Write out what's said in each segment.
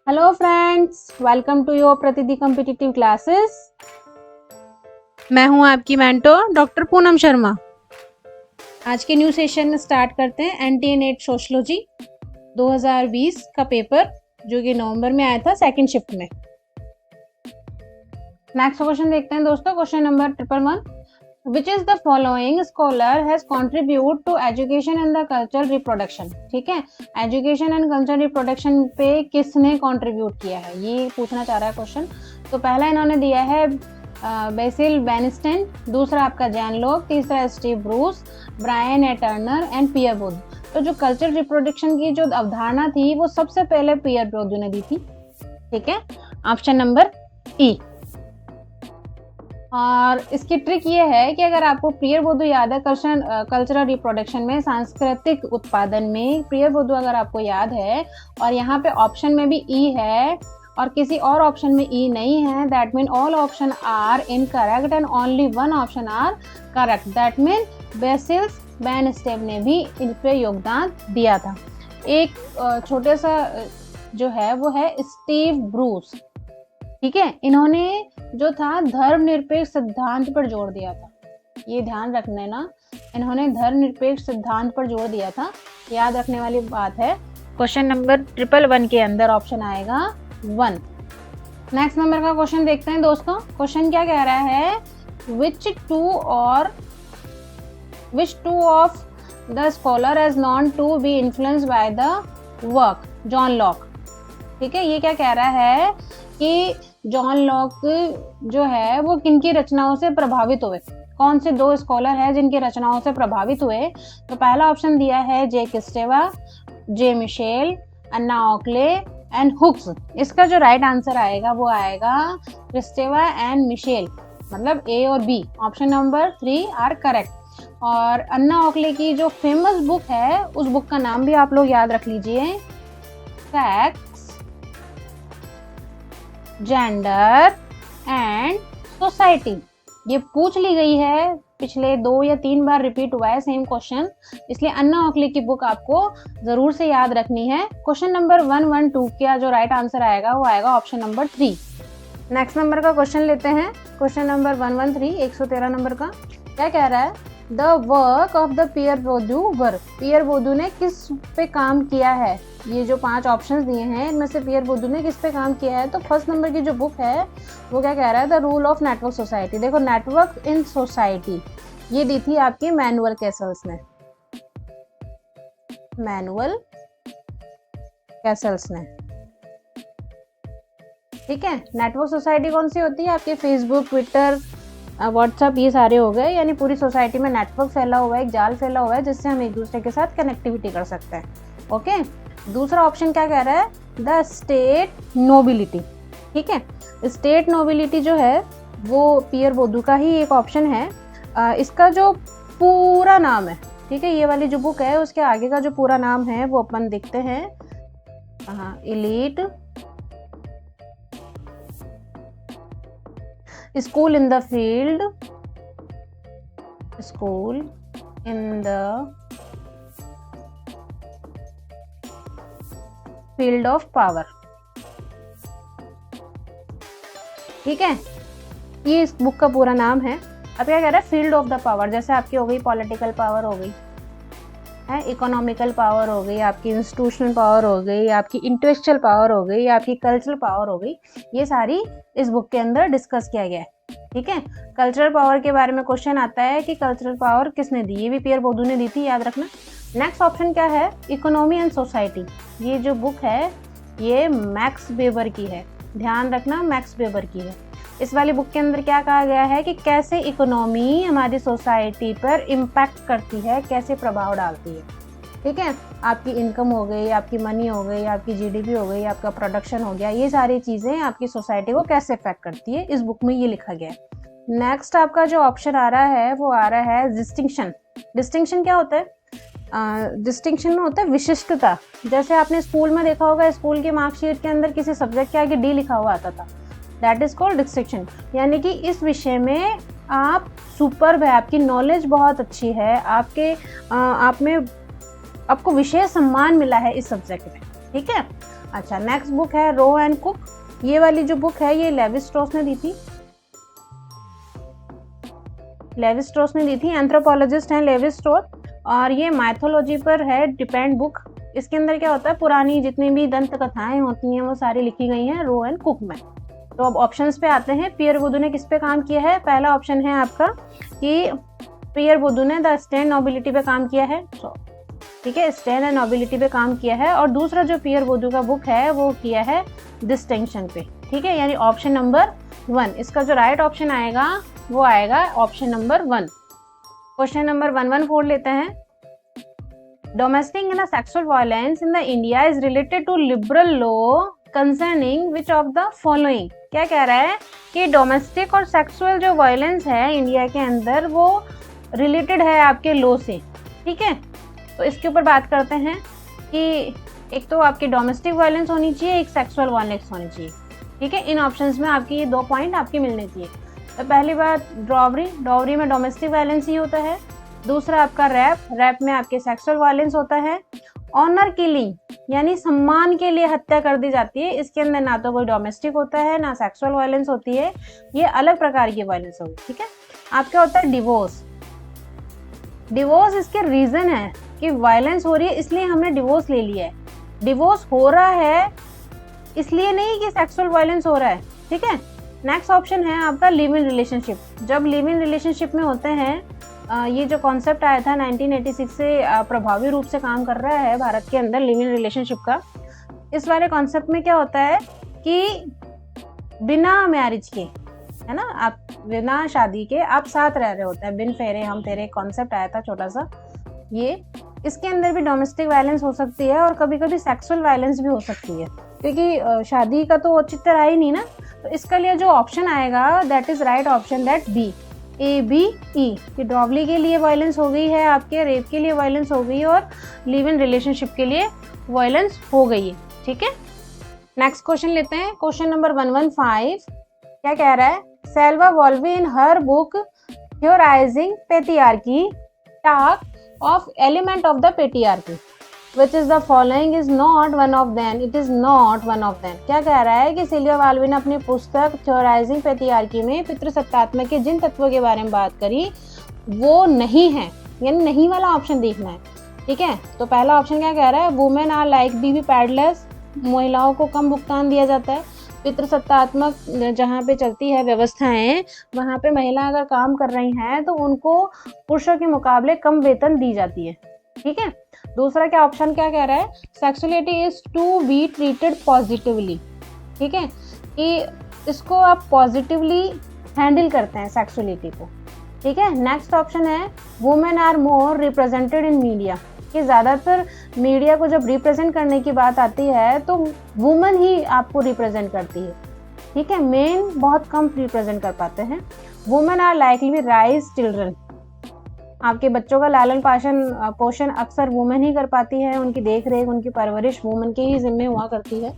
Hello friends, welcome to your Pratidin competitive classes. मैं हूं आपकी मेंटोर डॉक्टर पूनम शर्मा। आज के न्यू सेशन में स्टार्ट करते हैं एनटीए-नेट सोशियोलॉजी 2020 का पेपर, जो कि नवंबर में आया था सेकंड शिफ्ट में। नेक्स्ट क्वेश्चन देखते हैं दोस्तों। Question number 111, Which is the following scholar has contributed to education and the cultural reproduction? ठीक है, एजुकेशन एंड कल्चरल रिप्रोडक्शन पे किसने कंट्रीब्यूट किया है, ये पूछना चाह रहा है क्वेश्चन। तो पहला इन्होंने दिया है बेसिल बेनिस्टन, दूसरा आपका जैन लॉक, तीसरा Steve Bruce, Brian A Turner and Pierre Bourdieu. तो जो कल्चरल रिप्रोडक्शन की जो अवधारणा थी वो सबसे पहले पियर बोर्डू ने दी थी। ठीक है, ऑप्शन नंबर ई। और इसकी ट्रिक ये है कि अगर आपको पियर बोर्डू याद है कल्चरल रिप्रोडक्शन में, सांस्कृतिक उत्पादन में पियर बोर्डू अगर आपको याद है और यहाँ पे ऑप्शन में भी ई है और किसी और ऑप्शन में ई नहीं है, that mean all option are incorrect and only one option are correct. That mean Basil Bernstein ने भी इन पे योगदान दिया था। एक छोटे सा जो है वो है स्टीव ब्रूस। ठीक है, इन्होंने जो था धर्मनिरपेक्ष सिद्धांत पर जोर दिया था। ये ध्यान रखना है ना, इन्होंने धर्मनिरपेक्ष सिद्धांत पर जोर दिया था, याद रखने वाली बात है। क्वेश्चन नंबर 111 के अंदर ऑप्शन आएगा 1। नेक्स्ट नंबर का क्वेश्चन देखते हैं दोस्तों। क्वेश्चन क्या कह रहा है, which two of the scholar is known to be influenced by the work John Locke. ठीक है, ये क्या कह रहा है कि जॉन लॉक जो है वो किनकी रचनाओं से प्रभावित हुए, कौन से दो स्कॉलर हैं जिनकी रचनाओं से प्रभावित हुए। तो पहला ऑप्शन दिया है जे क्रिस्टेवा, जे मिशेल, अन्ना ऑकले एंड हुक्स। इसका जो राइट आंसर आएगा वो आएगा क्रिस्टेवा एंड मिशेल, मतलब ए और B, option number 3 are correct. और अन्ना ऑकले की जो फेमस बुक है उस बुक का नाम भी आप लोग याद रख लीजिए, सेक्स, जेंडर एंड सोसाइटी। ये पूछ ली गई है, पिछले 2 या 3 बार रिपीट हुआ है सेम क्वेश्चन, इसलिए अन्ना ऑकले की बुक आपको जरूर से याद रखनी है। क्वेश्चन नंबर 112 का जो राइट आंसर आएगा वो आएगा ऑप्शन नंबर 3। नेक्स्ट नंबर का क्वेश्चन लेते हैं। क्वेश्चन नंबर 113 113 नंबर का क्या कह रहा है, the work of the Pierre Bourdieu work. Pierre Bourdieu ने किस पे काम किया है, ये जो 5 ऑप्शंस दिए हैं इनमें से पियर बोर्डू ने किस पे काम किया है। तो फर्स्ट नंबर की जो बुक है वो क्या कह रहा है, the rule of network society. देखो, नेटवर्क इन सोसाइटी ये दी थी आपकी मैनुअल कैसल्स ने, मैनुअल कैसल्स ने। ठीक है, नेटवर्क सोसाइटी कौन सी होती है, आपके फेसबुक, ट्विटर, व्हाट्सएप, ये सारे हो गए, यानी पूरी सोसाइटी में नेटवर्क फैला हुआ है, एक जाल फैला हुआ है जिससे हम एक दूसरे के साथ कनेक्टिविटी कर सकते हैं। ओके, दूसरा ऑप्शन क्या कह रहा है, द स्टेट नोबिलिटी। ठीक है, स्टेट नोबिलिटी जो है वो पियर बोर्डू का ही एक ऑप्शन है। इसका जो पूरा नाम है, ठीक है, ये वाली जो बुक है उसके आगे का जो पूरा नाम है वो अपन देखते हैं, elite school in the field, school in the field of power. ठीक है, ये इस बुक का पूरा नाम है। अब क्या कह रहा है, फील्ड ऑफ द पावर, जैसे आपकी हो गई पॉलिटिकल पावर, हो गई है इकोनॉमिकल पावर, हो गई आपकी इंस्टीट्यूशनल पावर, हो गई आपकी इंटेलेक्चुअल पावर, हो गई आपकी कल्चरल पावर, हो गई, ये सारी इस बुक के अंदर डिस्कस किया गया है। ठीक है, कल्चरल पावर के बारे में क्वेश्चन आता है कि कल्चरल पावर किसने दी, ये भी पियर बोर्डू ने दी थी, याद रखना। नेक्स्ट ऑप्शन क्या है, इकोनॉमी एंड सोसाइटी। ये जो बुक है ये मैक्स वेबर की है, ध्यान रखना, मैक्स वेबर की है। इस वाली बुक के अंदर क्या कहा गया है कि कैसे इकोनॉमी हमारी सोसाइटी पर इम्पैक्ट करती है, कैसे प्रभाव डालती है। ठीक है, आपकी इनकम हो गई, आपकी मनी हो गई, आपकी जीडीपी हो गई, आपका प्रोडक्शन हो गया, ये सारी चीज़ें आपकी सोसाइटी को कैसे इफेक्ट करती है, इस बुक में ये लिखा गया है। नेक्स्ट आपका जो ऑप्शन आ रहा है वो आ रहा है डिस्टिंक्शन। डिस्टिंक्शन क्या होता है, डिस्टिंक्शन में होता है विशिष्टता। जैसे आपने स्कूल में देखा होगा, स्कूल की मार्कशीट के अंदर किसी सब्जेक्ट के आगे डी लिखा हुआ आता था, दैट इज कॉल्ड डिस्टिंक्शन। यानी कि इस विषय में आप सुपर्ब है, आपकी नॉलेज बहुत अच्छी है, आपको विशेष सम्मान मिला है इस सब्जेक्ट में। ठीक है, अच्छा, नेक्स्ट बुक है रो एंड कुक। ये वाली जो बुक है ये लेवी स्ट्रॉस ने दी थी, लेवी स्ट्रॉस ने दी थी, एंथ्रोपोलॉजिस्ट हैं लेवी स्ट्रॉस, और ये माइथोलॉजी पर है डिपेंड बुक। इसके अंदर क्या होता है, पुरानी जितनी भी दंत कथाएं होती हैं वो सारी लिखी गई हैं रो एंड कुक में। तो अब ऑप्शंस पे आते हैं, पियर वुडू ने किस पे काम किया है। पहला ऑप्शन है आपका कि पियर वुडू ने द स्टैंड नोबिलिटी पे काम किया है, ठीक है, स्टैंड एंड नोबिलिटी पे काम किया है। और दूसरा जो पियर वुडू का बुक है वो किया है डिस्टिंक्शन पे, ठीक है, यानी ऑप्शन नंबर 1। इसका जो राइट ऑप्शन आएगा वो आएगा ऑप्शन नंबर 1। क्वेश्चन नंबर 11 फोड़ लेते हैं। Domestic and sexual violence in the India is related to liberal law concerning which of the following. क्या कह रहा है कि डोमेस्टिक और सेक्सुअल जो वायलेंस है इंडिया के अंदर वो रिलेटेड है आपके लॉ से, ठीक है। तो इसके ऊपर बात करते हैं कि एक तो आपकी डोमेस्टिक वायलेंस होनी चाहिए, एक सेक्सुअल वायलेंस होनी चाहिए, ठीक है। इन ऑप्शंस में आपकी ये 2 पॉइंट आपके मिलने चाहिए। तो पहली बात डॉवरी में डोमेस्टिक वायलेंस ही होता है। दूसरा आपका रैप में आपके सेक्सुअल वायलेंस होता है। ऑनर किलिंग यानी सम्मान के लिए हत्या कर दी जाती है, इसके अंदर ना तो कोई डोमेस्टिक होता है ना सेक्सुअल वायलेंस होती है, ये अलग प्रकार की वायलेंस होगी, ठीक है। आपका होता है डिवोर्स इसके रीजन है कि वायलेंस हो रही है इसलिए हमने डिवोर्स ले लिया है। डिवोर्स हो रहा है इसलिए नहीं कि सेक्सुअल वायलेंस हो रहा है, ठीक है। नेक्स्ट ऑप्शन है आपका लिव इन रिलेशनशिप। जब लिव इन रिलेशनशिप में होते हैं, ये जो कॉन्सेप्ट आया था 1986 से प्रभावी रूप से काम कर रहा है भारत के अंदर लिव इन रिलेशनशिप का। इस वाले कॉन्सेप्ट में क्या होता है कि बिना मैरिज के, है ना, आप बिना शादी के आप साथ रह रहे होते हैं, बिन फेरे हम तेरे कॉन्सेप्ट आया था छोटा सा ये। इसके अंदर भी डोमेस्टिक वायलेंस हो सकती है और कभी कभी सेक्सुअल वायलेंस भी हो सकती है, क्योंकि शादी का तो चित्र है ही नहीं ना। तो इसका लिए जो ऑप्शन आएगा that is right option, that B, ABE, कि डॉवली के लिए वायलेंस हो गई है, आपके रेप के लिए वायलेंस हो गई है और लिव इन रिलेशनशिप के लिए वायलेंस हो गई है, ठीक है। नेक्स्ट क्वेश्चन लेते हैं, क्वेश्चन नंबर 115। क्या कह रहा है, Sylvia Walby in her book theorising patriarchy talk of element of the patriarchy which is the following is not one of them, it is not one of them। क्या कह रहा है कि सिल्विया वाल्वी ने अपनी पुस्तक थ्योराइजिंग पेट्रियार्की में पितृसत्तात्मक के जिन तत्वों के बारे में बात करी वो नहीं है, यानी नहीं वाला ऑप्शन देखना है, ठीक है। तो पहला ऑप्शन क्या कह रहा है, वुमेन आर लाइक बी पैडलेस, महिलाओं को कम भुगतान दिया जाता है। पितृसत्तात्मक जहाँ पे चलती है व्यवस्थाएं, वहाँ पे महिला अगर काम कर रही हैं तो उनको पुरुषों के मुकाबले कम वेतन दी जाती है, ठीक है। दूसरा क्या ऑप्शन क्या कह रहा है, sexuality is to be treated positively, ठीक है, कि इसको आप पॉजिटिवली हैंडल करते हैं सेक्सुअलिटी को, ठीक है। नेक्स्ट ऑप्शन है women are more represented in media, कि ज़्यादातर मीडिया को जब रिप्रेजेंट करने की बात आती है तो वुमेन ही आपको रिप्रेजेंट करती है, ठीक है, मेन बहुत कम रिप्रेजेंट कर पाते हैं। Women are likely raise children, आपके बच्चों का लालन पोषण अक्सर वुमेन ही कर पाती है, उनकी देख रेख उनकी परवरिश वुमेन के ही जिम्मे हुआ करती है।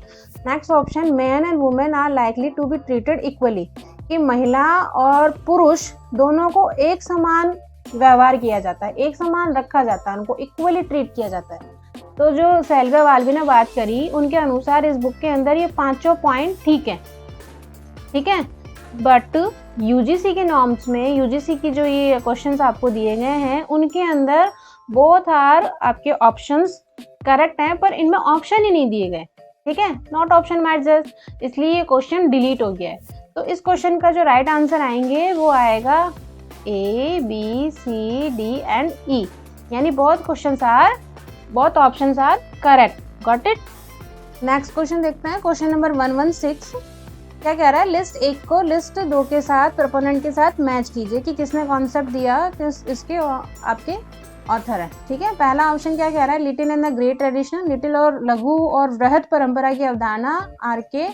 Next option, man and women are likely to be treated equally, कि महिला और पुरुष दोनों को एक समान व्यवहार किया जाता है, एक समान रखा जाता है, उनको इक्वली ट्रीट किया जाता है। तो जो सेल्विया वाल्वी ने बात करी उनके अनुसार इस बुक के अंदर ये 5 पॉइंट ठीक है, ठीक है। बट यूजीसी के नॉर्म्स में, यूजीसी की जो ये क्वेश्चंस आपको दिए गए हैं उनके अंदर बोथ आर आपके ऑप्शंस करेक्ट हैं, पर इनमें ऑप्शन ही नहीं दिए गए, ठीक है, नॉट ऑप्शन मैचेस, इसलिए ये क्वेश्चन डिलीट हो गया है। तो इस क्वेश्चन का जो राइट आंसर आएंगे वो आएगा ABCD and E, यानी both options are correct. Got it. Next question देखते हैं, क्वेश्चन नंबर 116। क्या कह रहा है, लिस्ट 1 को लिस्ट 2 के साथ प्रोपोनेंट के साथ मैच कीजिए कि किसने कॉन्सेप्ट दिया, किस इसके आपके ऑथर है, ठीक है। पहला ऑप्शन क्या कह रहा है, little and the great tradition, little और लघु और वृहद परंपरा की अवधारणा RK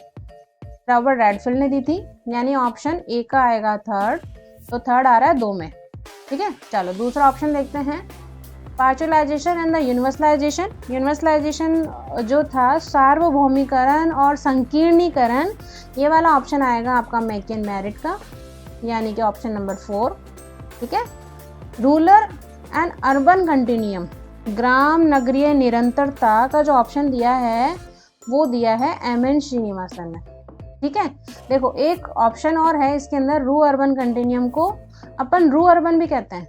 रॉबर्ट रेडफील्ड ने दी थी, यानी ऑप्शन A का आएगा थर्ड, तो थर्ड आ रहा है 2 में, ठीक है। चलो दूसरा ऑप्शन देखते हैं, पार्चुलाइजेशन एंड द यूनिवर्सलाइजेशन। यूनिवर्सलाइजेशन जो था सार्वभौमिकरण और संकीर्णीकरण, ये वाला ऑप्शन आएगा आपका मैकिन मेरिट का, यानी कि ऑप्शन नंबर 4, ठीक है। रूरल एंड अर्बन कंटिन्यूम, ग्राम नगरीय निरंतरता का जो ऑप्शन दिया है वो दिया है एम.एन. श्रीनिवासन ने। ठीक है, देखो एक ऑप्शन और है इसके अंदर, रू अर्बन कंटिन्यूम को अपन रू अर्बन भी कहते हैं।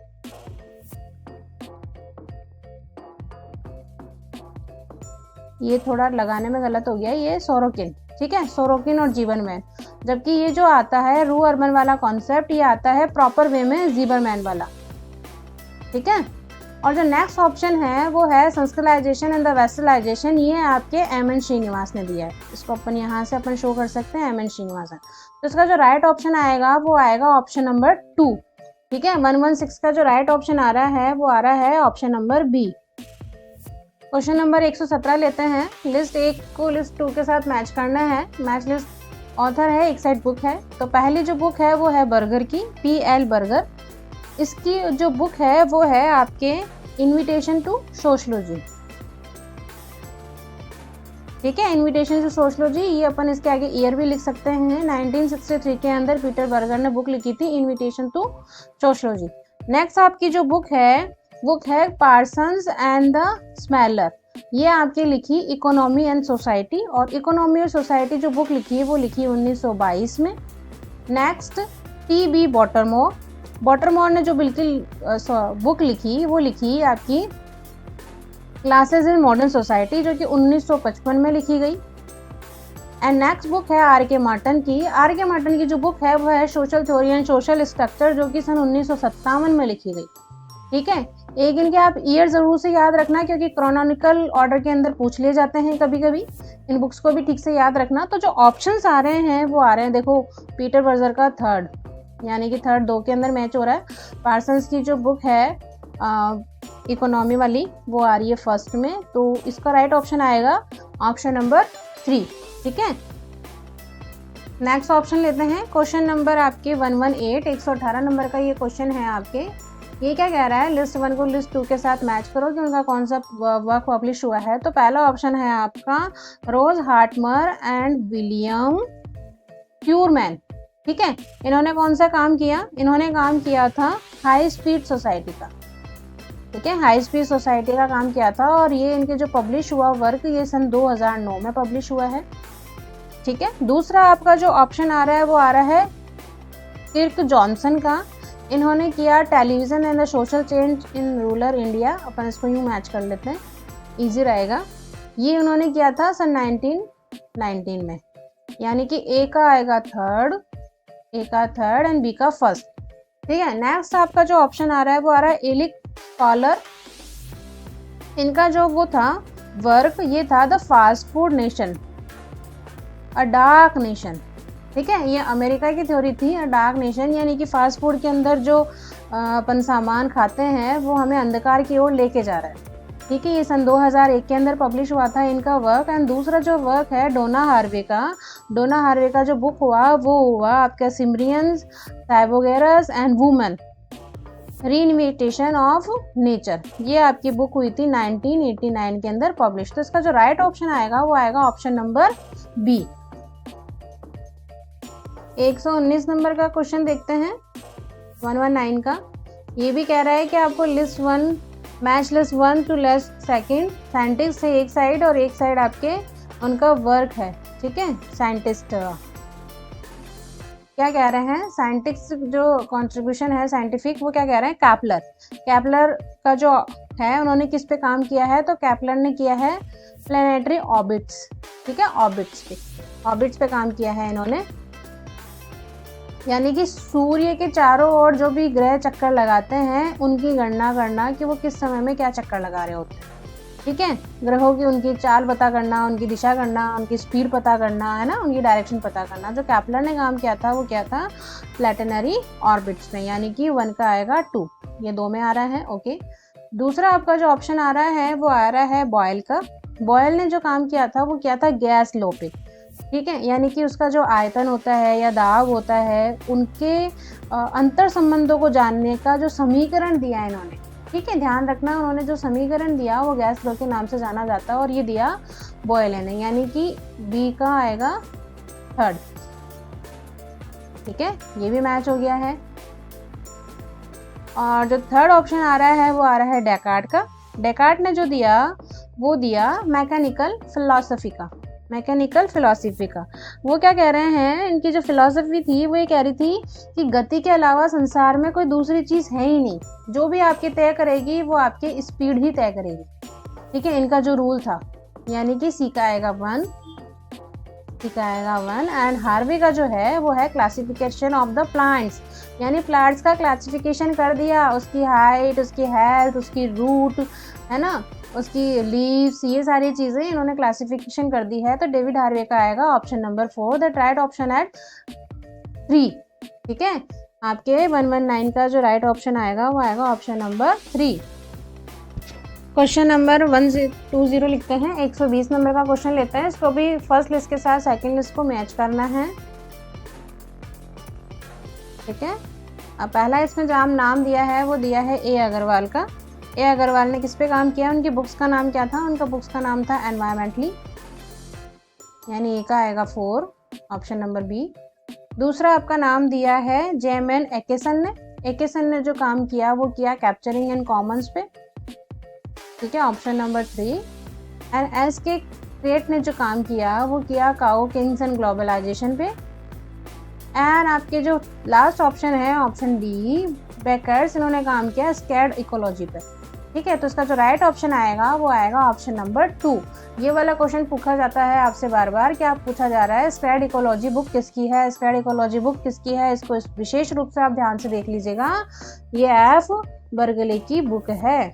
ये थोड़ा लगाने में गलत हो गया, ये सोरोकिन। ठीक है, सोरोकिन और जीबरमैन, जबकि ये जो आता है रू अर्बन वाला कॉन्सेप्ट, ये आता है प्रॉपर वे में जीबरमैन वाला। ठीक है, और जो नेक्स्ट ऑप्शन है वो है संस्कृतलाइजेशन एंड द वेस्टर्नाइजेशन, ये आपके एम.एन. श्रीनिवास ने दिया है। इसको अपन यहाँ से अपन शो कर सकते हैं, एम.एन. श्रीनिवासन। तो इसका जो राइट ऑप्शन आएगा वो आएगा ऑप्शन नंबर 2। ठीक है, 116 का जो राइट ऑप्शन आ रहा है वो आ रहा है option number B. Question number 117 लेते हैं। लिस्ट 1 को लिस्ट 2 के साथ मैच करना है। मैच लिस्ट ऑथर है, एक साइड बुक है। तो पहली जो बुक है वो है बर्गर की, P.L. बर्गर। इसकी जो बुक है वो है आपके इन्विटेशन टू सोशलॉजी। ठीक है, इन्विटेशन टू सोशलॉजी, ये अपन इसके आगे ईयर भी लिख सकते हैं। 1963 के अंदर पीटर बर्गर ने बुक लिखी थी इन्विटेशन टू सोशलॉजी। नेक्स्ट आपकी जो बुक है पार्सन्स एंड द स्मेलर, ये आपकी लिखी इकोनॉमी एंड सोसाइटी। और इकोनॉमी और सोसाइटी जो बुक लिखी है वो लिखी 1922 में। Next T.B. बॉटरमोर ने जो बिल्कुल बुक लिखी वो लिखी आपकी क्लासेस इन मॉडर्न सोसाइटी, जो कि 1955 में लिखी गई। एंड नेक्स्ट बुक है R.K. मार्टन की। R.K. मार्टन की जो बुक है वो है social theory and social structure, जो कि सन 1957 में लिखी गई। ठीक है, एक इनके आप ईयर जरूर से याद रखना, क्योंकि क्रोनोलॉजिकल ऑर्डर के अंदर पूछ लिए जाते हैं कभी कभी। इन बुक्स को भी ठीक से याद रखना। तो जो ऑप्शंस आ रहे हैं वो आ रहे हैं, देखो पीटर बर्गर का थर्ड, यानी कि थर्ड 2 के अंदर मैच हो रहा है। पार्सन्स की जो बुक है इकोनॉमी वाली वो आ रही है फर्स्ट में। तो इसका राइट ऑप्शन आएगा ऑप्शन नंबर 3। ठीक है, नेक्स्ट ऑप्शन लेते हैं। क्वेश्चन नंबर आपके 118, 118 नंबर का ये क्वेश्चन है आपके। ये क्या कह रहा है, लिस्ट 1 को लिस्ट 2 के साथ मैच करो कि उनका कौन सा वर्क पब्लिश हुआ है। तो पहला ऑप्शन है आपका रोज हार्टमर एंड विलियम क्यूरमैन। ठीक है, इन्होंने कौन सा काम किया, इन्होंने काम किया था हाई स्पीड सोसाइटी का। ठीक है, हाई स्पीड सोसाइटी का काम किया था, और ये इनके जो पब्लिश हुआ वर्क ये सन 2009 में पब्लिश हुआ है। ठीक है, दूसरा आपका जो ऑप्शन आ रहा है वो आ रहा है किर्क जॉनसन का। इन्होंने किया television and the social change in rural India. अपन इसको यूँ मैच कर लेते हैं, इजी रहेगा। ये उन्होंने किया था सन 1919 में, यानी कि ए का आएगा थर्ड एंड बी का फर्स्ट। ठीक है, नेक्स्ट आपका जो ऑप्शन आ रहा है वो आ रहा है एलिक कॉलर। इनका जो वो था वर्क, ये था the fast food nation, a dark nation. ठीक है, ये अमेरिका की थ्योरी थी, अ डार्क नेशन, यानी कि फास्ट फूड के अंदर जो अपन सामान खाते हैं वो हमें अंधकार की ओर लेके जा रहा है। ठीक है, ये सन 2001 के अंदर पब्लिश हुआ था इनका वर्क। एंड दूसरा जो वर्क है डोना हार्वे का जो बुक हुआ वो हुआ आपका सिमरियंस साइबोगेरस एंड वुमेन रीइन्वेंटेशन ऑफ नेचर। ये आपकी बुक हुई थी 1989 के अंदर पब्लिश। तो इसका जो राइट ऑप्शन आएगा वो आएगा ऑप्शन नंबर बी। 119 नंबर का क्वेश्चन देखते हैं, 119 का। ये भी कह रहा है कि आपको list 1 match list 1 to list second scientist है एक साइड, और एक साइड आपके उनका वर्क है। ठीक है, साइंटिस्ट क्या कह रहे हैं, साइंटिस्ट जो कंट्रीब्यूशन है साइंटिफिक, वो क्या कह रहे हैं, कैपलर का जो है उन्होंने किस पे काम किया है। तो कैपलर ने किया है प्लैनेटरी ऑर्बिट्स। ठीक है, ऑर्बिट्स पे काम किया है इन्होंने, यानी कि सूर्य के चारों ओर जो भी ग्रह चक्कर लगाते हैं उनकी गणना करना कि वो किस समय में क्या चक्कर लगा रहे होते हैं। ठीक है, ग्रहों की उनकी चाल पता करना, उनकी दिशा करना, उनकी स्पीड पता करना, है ना, उनकी डायरेक्शन पता करना। जो कैपलर ने काम किया था वो क्या था, प्लैनेटरी ऑर्बिट्स में, यानी कि 1 का आएगा 2, ये 2 में आ रहा है। ओके, दूसरा आपका जो ऑप्शन आ रहा है वो आ रहा है बॉयल का। बॉयल ने जो काम किया था वो क्या था, गैस लॉ पे। ठीक है, यानी कि उसका जो आयतन होता है या दाब होता है, उनके अंतर संबंधों को जानने का जो समीकरण दिया है इन्होंने। ठीक है, ध्यान रखना, उन्होंने जो समीकरण दिया वो गैस लॉ के नाम से जाना जाता है, और ये दिया बॉयल ने, यानी कि बी का आएगा थर्ड। ठीक है, ये भी मैच हो गया है। और जो थर्ड ऑप्शन आ रहा है वो आ रहा है डेकार्ट का। डेकार्ट ने जो दिया वो दिया मैकेनिकल फिलॉसफी का। मैकेनिकल फिलॉसफी का। वो क्या कह रहे हैं, इनकी जो फिलॉसफी थी वो ये कह रही थी कि गति के अलावा संसार में कोई दूसरी चीज़ है ही नहीं, जो भी आपकी तय करेगी वो आपकी स्पीड ही तय करेगी। ठीक है, इनका जो रूल था, यानी कि सी का आएगा 1, सी का आएगा 1। एंड हार्वे का जो है वो है क्लासिफिकेशन ऑफ द प्लांट्स, यानी प्लांट्स का क्लासिफिकेशन कर दिया, उसकी हाइट, उसकी हेल्थ, उसकी रूट, है ना, उसकी लीव्स, ये सारी चीज़ें इन्होंने क्लासिफिकेशन कर दी है। तो डेविड हार्वे का आएगा option number 4, the right option at 3। ठीक है, आपके 119 का जो राइट ऑप्शन आएगा वो आएगा ऑप्शन नंबर 3। क्वेश्चन नंबर 120 लिखते हैं, 120 नंबर का क्वेश्चन लेते हैं। इसको भी फर्स्ट लिस्ट के साथ सेकंड लिस्ट को मैच करना है। ठीक है, अब पहला इसमें जो नाम दिया है वो दिया है ए अग्रवाल का। ए अग्रवाल ने किस पे काम किया, उनकी बुक्स का नाम क्या था, उनका बुक्स का नाम था एनवायरमेंटली, यानी ए का आएगा 4, ऑप्शन नंबर बी। दूसरा आपका नाम दिया है जेएमएन एकेसन ने। एकेसन ने जो काम किया वो किया कैप्चरिंग एंड कॉमन्स पे। ठीक है, ऑप्शन नंबर 3। एंड एस के क्रेट ने जो काम किया वो किया काओ किंग्स एंड ग्लोबलाइजेशन पे। एंड आपके जो लास्ट ऑप्शन है ऑप्शन डी बेकर्स, इन्होंने काम किया स्कैड इकोलॉजी पे। ठीक है, तो इसका जो राइट ऑप्शन आएगा वो आएगा ऑप्शन नंबर 2। ये वाला क्वेश्चन पूछा जाता है आपसे बार बार, क्या पूछा जा रहा है स्कैड इकोलॉजी बुक किसकी है, स्कैड इकोलॉजी बुक किसकी है, इसको विशेष रूप से आप ध्यान से देख लीजिएगा, ये एफ बर्गले की बुक है।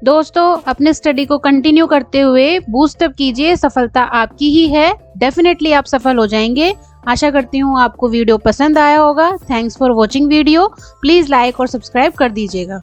दोस्तों, अपने स्टडी को कंटिन्यू करते हुए बूस्ट अप कीजिए, सफलता आपकी ही है, डेफिनेटली आप सफल हो जाएंगे। आशा करती हूँ आपको वीडियो पसंद आया होगा। Thanks for watching video, please like और सब्सक्राइब कर दीजिएगा।